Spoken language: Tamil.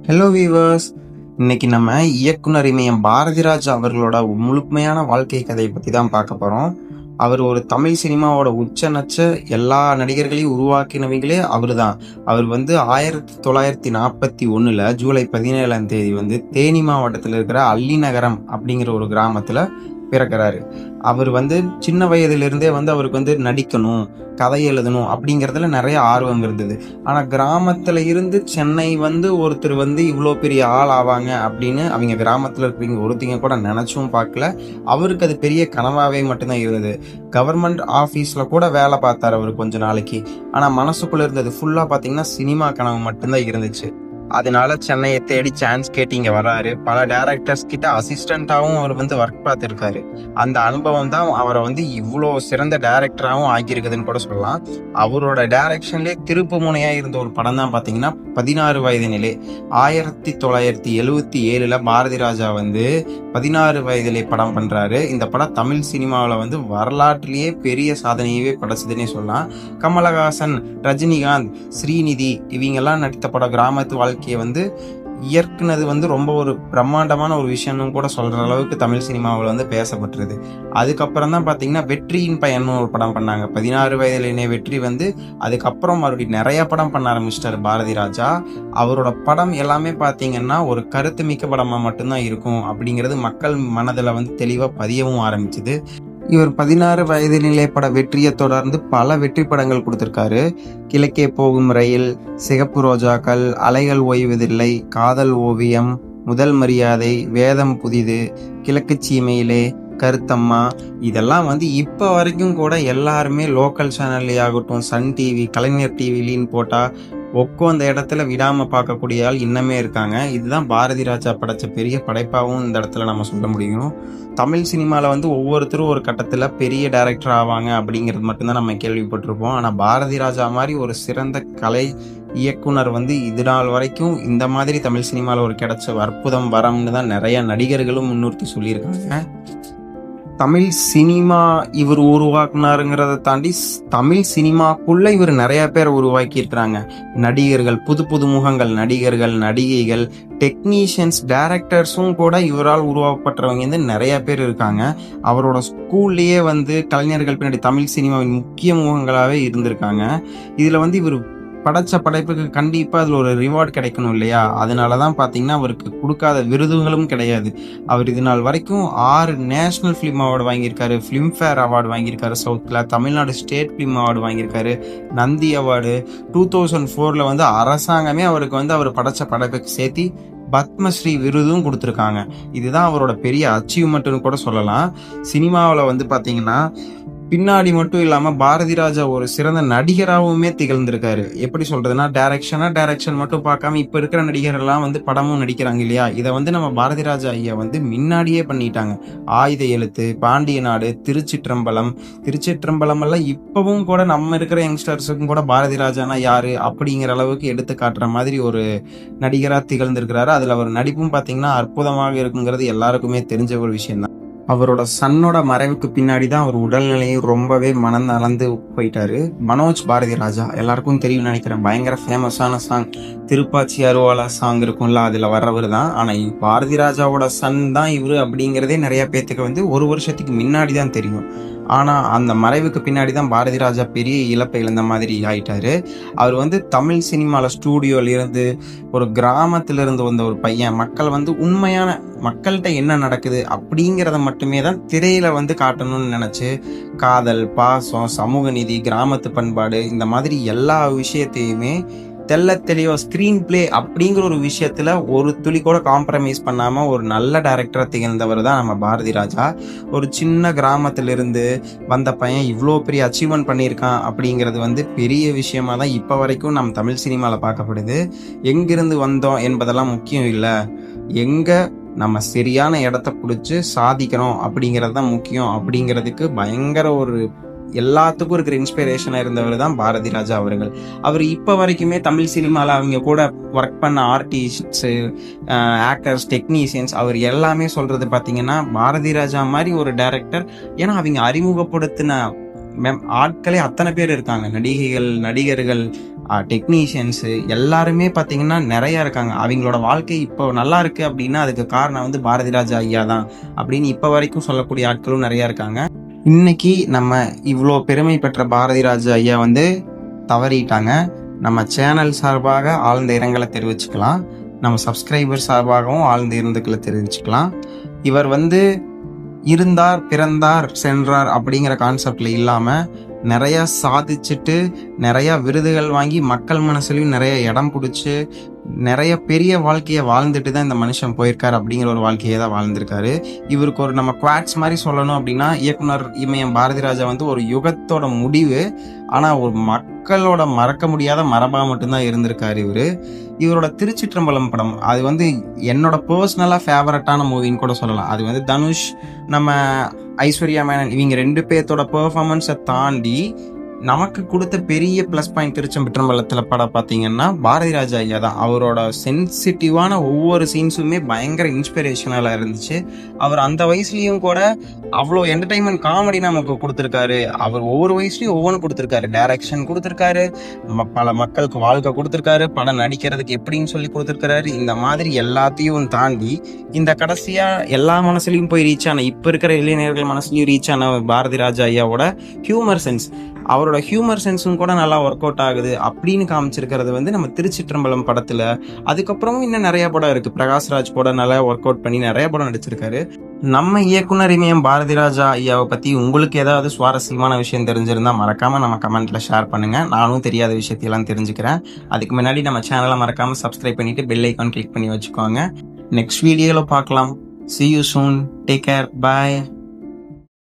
ஹலோ வீவர்ஸ், இன்னைக்கு நம்ம இயக்குனர் இமயம் பாரதிராஜா அவர்களோட முழுமையான வாழ்க்கை கதையை பற்றி தான் பார்க்க போகிறோம். அவர் ஒரு தமிழ் சினிமாவோட உச்சநட்ச எல்லா நடிகர்களையும் உருவாக்கினவங்களே அவர் தான். அவர் 1941 ஜூலை 17ஆம் தேதி தேனி மாவட்டத்தில் இருக்கிற அல்லிநகரம் அப்படிங்கிற ஒரு கிராமத்தில் பிறக்கிறாரு. அவர் சின்ன வயதிலிருந்தே அவருக்கு நடிக்கணும், கதை எழுதணும் அப்படிங்கிறதுல நிறைய ஆர்வம் இருந்தது. ஆனால் கிராமத்தில் இருந்து சென்னை ஒருத்தர் இவ்வளோ பெரிய ஆள் ஆவாங்க அப்படின்னு அவங்க கிராமத்தில் இருக்கிறவங்க ஒருத்தங்க கூட நினச்சும் பார்க்கல. அவருக்கு அது பெரிய கனவாகவே மட்டும்தான் இருந்தது. கவர்மெண்ட் ஆஃபீஸில் கூட வேலை பார்த்தார் அவர் கொஞ்ச நாளைக்கு. ஆனால் மனசுக்குள்ளே இருந்தது ஃபுல்லாக பார்த்தீங்கன்னா சினிமா கனவு மட்டும்தான் இருந்துச்சு. அதனால சென்னையை தேடி சான்ஸ் கேட்டு இங்கே வர்றாரு. பல டேரக்டர்ஸ் கிட்ட அசிஸ்டண்ட்டாகவும் அவர் ஒர்க் பார்த்துருக்காரு. அந்த அனுபவம் தான் அவரை இவ்வளோ சிறந்த டேரக்டராகவும் ஆக்கியிருக்குதுன்னு கூட சொல்லலாம். அவரோட டைரக்ஷன்லேயே திருப்பு முனையாக இருந்த ஒரு படம் தான் பார்த்தீங்கன்னா 16 வயதினிலே. 1977 பாரதி ராஜா 16 வயதிலே படம் பண்ணுறாரு. இந்த படம் தமிழ் சினிமாவில் வரலாற்றிலேயே பெரிய சாதனையவே படைச்சதுன்னே சொல்லலாம். கமலஹாசன், ரஜினிகாந்த், ஸ்ரீநிதி இவங்கெல்லாம் நடித்த படம் கிராமத்து வாழ்க்கையை இயற்குனது ரொம்ப ஒரு பிரம்மாண்டமான ஒரு விஷயம்னு கூட சொல்ற அளவுக்கு தமிழ் சினிமாவில் பேசப்பட்டுருது. அதுக்கப்புறம் தான் பார்த்தீங்கன்னா வெற்றியின் பையன் ஒரு படம் பண்ணாங்க. 16 வயதிலே வெற்றி அதுக்கப்புறம் மறுபடியும் நிறைய படம் பண்ண ஆரம்பிச்சிட்டாரு பாரதி ராஜா. அவரோட படம் எல்லாமே பார்த்தீங்கன்னா ஒரு கருத்து மிக்க படமாக மட்டும்தான் இருக்கும் அப்படிங்கிறது மக்கள் மனதில் தெளிவாக பதியவும் ஆரம்பிச்சுது. இவர் 16 வயதினிலே பட வெற்றியை தொடர்ந்து பல வெற்றி படங்கள் கொடுத்திருக்காரு. கிழக்கே போகும் ரயில், சிகப்பு ரோஜாக்கள், அலைகள் ஓய்வதில்லை, காதல் ஓவியம், முதல் மரியாதை, வேதம் புதிது, கிழக்கு சீமையிலே, கருத்தம்மா, இதெல்லாம் இப்போ வரைக்கும் கூட எல்லாருமே லோக்கல் சேனல்லே ஆகட்டும், சன் டிவி, கலைஞர் டிவிலின்னு போட்டால் அந்த இடத்துல விடாமல் பார்க்கக்கூடிய ஆள் இன்னமே இருக்காங்க. இதுதான் பாரதி ராஜா படைச்ச பெரிய படைப்பாகவும் இந்த இடத்துல நம்ம சொல்ல முடியும். தமிழ் சினிமாவில் ஒவ்வொருத்தரும் ஒரு கட்டத்தில் பெரிய டைரக்டர் ஆவாங்க அப்படிங்கிறது மட்டும்தான் நம்ம கேள்விப்பட்டிருப்போம். ஆனால் பாரதி ராஜா மாதிரி ஒரு சிறந்த கலை இயக்குனர் இது நாள் வரைக்கும் இந்த மாதிரி தமிழ் சினிமாவில் ஒரு கிடைச்ச அற்புதம் வரம்னு தான் நிறைய நடிகர்களும் முன்னிறுத்தி சொல்லியிருக்காங்க. தமிழ் சினிமா இவர் உருவாக்குனாருங்கிறத தாண்டி தமிழ் சினிமாக்குள்ள இவர் நிறைய பேர் உருவாக்கி இருக்கிறாங்க. நடிகர்கள், புது புது முகங்கள், நடிகர்கள், நடிகைகள், டெக்னீஷியன்ஸ், டைரக்டர்ஸும் கூட இவரால் உருவாக்கப்பட்டவங்க நிறைய பேர் இருக்காங்க. அவரோட ஸ்கூல்லையே கலைஞர்கள் பின்னாடி தமிழ் சினிமாவின் முக்கிய முகங்களாகவே இருந்திருக்காங்க. இதில் இவர் படைச்ச படைப்புக்கு கண்டிப்பாக அதில் ஒரு ரிவார்டு கிடைக்கணும் இல்லையா? அதனால தான் பார்த்தீங்கன்னா அவருக்கு கொடுக்காத விருதுகளும் கிடையாது. அவர் இது நாள் வரைக்கும் 6 நேஷ்னல் ஃபிலிம் அவார்டு வாங்கியிருக்காரு, ஃபிலிம்ஃபேர் அவார்டு வாங்கியிருக்காரு சவுத்தில், தமிழ்நாடு ஸ்டேட் ஃபிலிம் அவார்டு வாங்கியிருக்காரு, நந்தி அவார்டு. 2004 அரசாங்கமே அவருக்கு அவர் படைச்ச படைப்புக்கு சேர்த்து பத்மஸ்ரீ விருதும் கொடுத்துருக்காங்க. இதுதான் அவரோட பெரிய அச்சீவ்மெண்ட்டுன்னு கூட சொல்லலாம். சினிமாவில் பார்த்தீங்கன்னா பின்னாடி மட்டும் இல்லாமல் பாரதி ராஜா ஒரு சிறந்த நடிகராகவுமே திகழ்ந்திருக்காரு. எப்படி சொல்றதுன்னா, டைரக்ஷன் மட்டும் பார்க்காம இப்போ இருக்கிற நடிகர்கள்லாம் படமும் நடிக்கிறாங்க இல்லையா? இதை நம்ம பாரதி ராஜா ஐயா முன்னாடியே பண்ணிட்டாங்க. ஆயுத எழுத்து, பாண்டிய நாடு, திருச்சிற்றம்பலம் எல்லாம் இப்பவும் கூட நம்ம இருக்கிற யங்ஸ்டர்ஸுக்கும் கூட பாரதி ராஜானா யாரு அப்படிங்கிற அளவுக்கு எடுத்து காட்டுற மாதிரி ஒரு நடிகராக திகழ்ந்திருக்கிறாரு. அதில் அவர் நடிப்பும் பார்த்தீங்கன்னா அற்புதமாக இருக்குங்கிறது எல்லாருக்குமே தெரிஞ்ச ஒரு விஷயம் தான். அவரோட சன்னோட மறைவுக்கு பின்னாடி தான் அவர் உடல்நிலையும் ரொம்பவே மனம் அளந்து போயிட்டாரு. மனோஜ் பாரதி ராஜா எல்லாருக்கும் தெரியும் நினைக்கிறேன். பயங்கர ஃபேமஸான சாங் திருப்பாச்சி அருவாலா சாங் இருக்கும்ல, அதில் வர்றவர் தான். ஆனால் பாரதி ராஜாவோட சன் தான் இவர் அப்படிங்கிறதே நிறைய பேர்த்துக்கு 1 வருஷத்துக்கு முன்னாடி தான் தெரியும். ஆனால் அந்த மறைவுக்கு பின்னாடி தான் பாரதி ராஜா பெரிய இழப்பை இழந்த மாதிரி ஆயிட்டாரு. அவர் தமிழ் சினிமாவில் ஸ்டூடியோலேருந்து ஒரு கிராமத்திலிருந்து வந்த ஒரு பையன் மக்கள் உண்மையான மக்கள்கிட்ட என்ன நடக்குது அப்படிங்கிறத மட்டுமே தான் திரையில காட்டணும்னு நினச்சி காதல், பாசம், சமூக நீதி, கிராமத்து பண்பாடு இந்த மாதிரி எல்லா விஷயத்தையுமே தெள்ள தெளிவாக ஸ்க்ரீன் பிளே அப்படிங்கிற ஒரு விஷயத்தில் ஒரு துளி கூட காம்ப்ரமைஸ் பண்ணாமல் ஒரு நல்ல டைரக்டராக திகழ்ந்தவர் தான் நம்ம பாரதி ராஜா. ஒரு சின்ன கிராமத்திலிருந்து வந்த பையன் இவ்வளோ பெரிய அச்சீவ்மெண்ட் பண்ணியிருக்கான் அப்படிங்கிறது பெரிய விஷயமா தான் இப்போ வரைக்கும் நம்ம தமிழ் சினிமாவில் பார்க்கப்படுது. எங்கிருந்து வந்தோம் என்பதெல்லாம் முக்கியம் இல்லை, எங்கே நம்ம சரியான இடத்த பிடிச்சி சாதிக்கிறோம் அப்படிங்கிறது தான் முக்கியம் அப்படிங்கிறதுக்கு பயங்கர ஒரு எல்லாத்துக்கும் இருக்கிற இன்ஸ்பிரேஷனாக இருந்தவர் தான் பாரதி ராஜா அவர்கள். அவர் இப்போ வரைக்குமே தமிழ் சினிமாவில் அவங்க கூட ஒர்க் பண்ண ஆர்டிஸ்ட்ஸு, ஆக்டர்ஸ், டெக்னீஷியன்ஸ் அவர் எல்லாமே சொல்கிறது பார்த்தீங்கன்னா பாரதி ராஜா மாதிரி ஒரு டைரக்டர். ஏன்னா அவங்க அறிமுகப்படுத்தின ஆட்களே அத்தனை பேர் இருக்காங்க. நடிகைகள், நடிகர்கள், டெக்னீஷியன்ஸு எல்லாருமே பார்த்தீங்கன்னா நிறைய இருக்காங்க. அவங்களோட வாழ்க்கை இப்போ நல்லா இருக்கு அப்படின்னா அதுக்கு காரணம் வந்து பாரதிராஜா ஐயா தான் அப்படின்னு இப்போ வரைக்கும் சொல்லக்கூடிய ஆட்களும் நிறைய இருக்காங்க. இன்னைக்கு நம்ம இவ்வளோ பெருமை பெற்ற பாரதிராஜா ஐயா வந்து தவறிட்டாங்க. நம்ம சேனல் சார்பாக ஆழ்ந்த இரங்கலை தெரிவிச்சுக்கலாம். நம்ம சப்ஸ்கிரைபர் சார்பாகவும் ஆழ்ந்த இரங்கலை தெரிவிச்சுக்கலாம். இவர் வந்து இருந்தார், பிறந்தார், சென்றார் அப்படிங்கிற கான்செப்ட்ல இல்லாம நிறைய சாதிச்சுட்டு நிறைய விருதுகள் வாங்கி மக்கள் மனசுலையும் நிறைய இடம் பிடிச்சி நிறைய பெரிய வாழ்க்கையை வாழ்ந்துட்டு தான் இந்த மனுஷன் போயிருக்காரு. அப்படிங்கிற ஒரு வாழ்க்கையை தான் வாழ்ந்திருக்காரு. இவருக்கு ஒரு நம்ம குவாட்ஸ் மாதிரி சொல்லணும் அப்படின்னா, இயக்குனர் இமயம் பாரதிராஜா வந்து ஒரு யுகத்தோட முடிவு. ஆனா ஒரு மக்களோட மறக்க முடியாத மரபா மட்டும்தான் இருந்திருக்காரு இவரோட திருச்சிற்றம்பலம் படம் அது வந்து என்னோட பர்சனலா ஃபேவரட்டான மூவின்னு கூட சொல்லலாம். அது வந்து தனுஷ், நம்ம ஐஸ்வர்யா மேனன் இவங்க 2 பேர்த்தோட பெர்ஃபார்மன்ஸை தாண்டி நமக்கு கொடுத்த பெரிய ப்ளஸ் பாயிண்ட் திருச்சிற்றம்பலத்தில் படம் பார்த்தீங்கன்னா பாரதிராஜா ஐயா தான். அவரோட சென்சிட்டிவான ஒவ்வொரு சீன்ஸுமே பயங்கர இன்ஸ்பிரேஷனலாக இருந்துச்சு. அவர் அந்த வயசுலேயும் கூட அவ்வளோ என்டர்டைன்மெண்ட் காமெடி நமக்கு கொடுத்துருக்காரு. அவர் ஒவ்வொரு வயசுலையும் ஒவ்வொன்று கொடுத்துருக்காரு. டைரக்ஷன் கொடுத்துருக்காரு, பல மக்களுக்கு வாழ்க்கை கொடுத்துருக்காரு, படம் நடிக்கிறதுக்கு எப்படின்னு சொல்லி கொடுத்துருக்காரு. இந்த மாதிரி எல்லாத்தையும் தாண்டி இந்த கடைசியாக எல்லா மனசுலையும் போய் ரீச் ஆன, இப்போ இருக்கிற இளைஞர்கள் மனசுலையும் ரீச் ஆன பாரதிராஜா ஐயாவோட ஹியூமர் சென்ஸ், அவரோட ஹியூமர் சென்ஸும் கூட நல்லா ஒர்க் அவுட் ஆகுது அப்படின்னு காமிச்சிருக்கிறது வந்து நம்ம திருச்சிற்றம்பலம் படத்துல. அதுக்கப்புறமும் இன்னும் நிறைய படம் இருக்கு. பிரகாஷ்ராஜ் கூட நல்லா ஒர்க் அவுட் பண்ணி நிறைய படம் நடிச்சிருக்காரு. நம்ம இயக்குனர் இமயம் பாரதிராஜா ஐயாவை பத்தி உங்களுக்கு ஏதாவது சுவாரஸ்யமான விஷயம் தெரிஞ்சிருந்தா மறக்காம நம்ம கமெண்ட்ல ஷேர் பண்ணுங்க. நானும் தெரியாத விஷயத்தையெல்லாம் தெரிஞ்சுக்கிறேன். அதுக்கு முன்னாடி நம்ம சேனலை மறக்காம சப்ஸ்கிரைப் பண்ணிட்டு பெல் ஐக்கான் கிளிக் பண்ணி வச்சுக்கோங்க. நெக்ஸ்ட் வீடியோல பார்க்கலாம். See you soon. Take care. Bye.